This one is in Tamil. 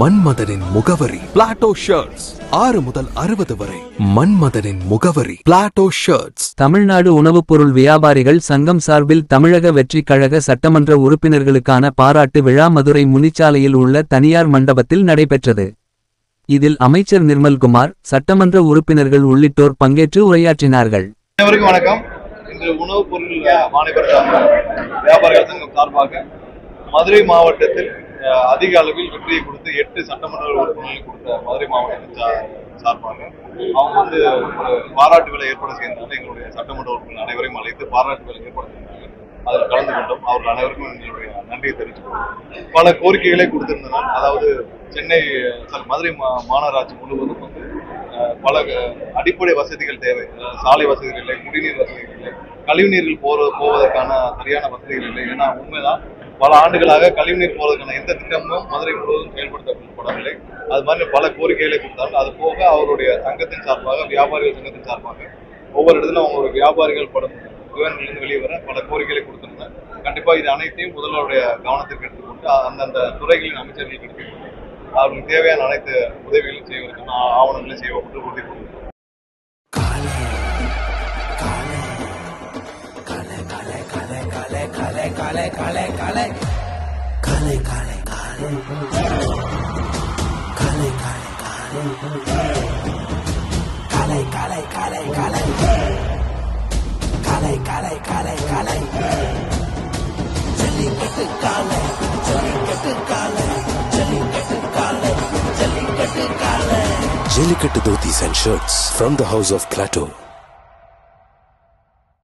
மன்மதனின் முகவரி பிளாட்டோ ஷர்ட்ஸ். 6 முதல் 60 வரை. மன்மதனின் முகவரி பிளாட்டோ ஷர்ட்ஸ். தமிழ்நாடு உணவுப் பொருள் வியாபாரிகள் சங்கம் சார்பில் தமிழக வெற்றிக் கழக சட்டமன்ற உறுப்பினர்களுக்கான பாராட்டு விழா மதுரை முனிச்சாலையில் உள்ள தனியார் மண்டபத்தில் நடைபெற்றது. இதில் அமைச்சர் நிர்மல்குமார், சட்டமன்ற உறுப்பினர்கள் உள்ளிட்டோர் பங்கேற்று உரையாற்றினார்கள். அனைவருக்கும் வணக்கம். இன்று உணவுப் பொருள் வாணிபர் வியாபாரிகள் சங்கம் சார்பாக மதுரை மாவட்டத்தில் அதிக அளவில் வெற்றியை கொடுத்து 8 சட்டமன்ற உறுப்பினர்கள் கொடுத்த மதுரை மாவட்டத்தின் சார்பாக அவங்க ஒரு பாராட்டு விழா ஏற்பாடு செய்திருந்தாங்க. எங்களுடைய சட்டமன்ற உறுப்பினர் அனைவரையும் அழைத்து பாராட்டு விழா ஏற்பாடு செய்திருந்தாங்க. அதில் கலந்து கொண்டோம். அவர்கள் அனைவருக்கும் எங்களுடைய நன்றியை தெரிவித்துள்ளோம். பல கோரிக்கைகளை கொடுத்திருந்தனர். அதாவது மதுரை மாநகராட்சி முழுவதும் பல அடிப்படை வசதிகள் தேவை. சாலை வசதிகள் இல்லை, குடிநீர் வசதிகள் இல்லை, கழிவுநீர்கள் போவதற்கான சரியான வசதிகள் இல்லை. ஏன்னா உண்மைதான், பல ஆண்டுகளாக கழிவுநீர் போவதற்கான எந்த திட்டமும் மதுரை முழுவதும் செயல்படுத்தப்படவில்லை. அது மாதிரி பல கோரிக்கைகளை கொடுத்தாங்க. அது போக அவருடைய சங்கத்தின் சார்பாக, வியாபாரிகள் சங்கத்தின் சார்பாக ஒவ்வொரு இடத்துல அவங்க வியாபாரிகள் படும் விவரங்களிலிருந்து வெளியே பல கோரிக்கைகளை கொடுத்திருந்தாங்க. கண்டிப்பா இது அனைத்தையும் முதல்வருடைய கவனத்திற்கு எடுத்துக்கொண்டு அந்தந்த துறைகளின் அமைச்சர்களுக்கு எடுத்துக்கொண்டு அவர்களுக்கு தேவையான அனைத்து உதவிகளையும் செய்வதற்கான ஆவணங்களை செய்வதற்கு உறுதி கொண்டிருக்கிறோம். Jellicate Dhotis and Shirts from the House of Plateau.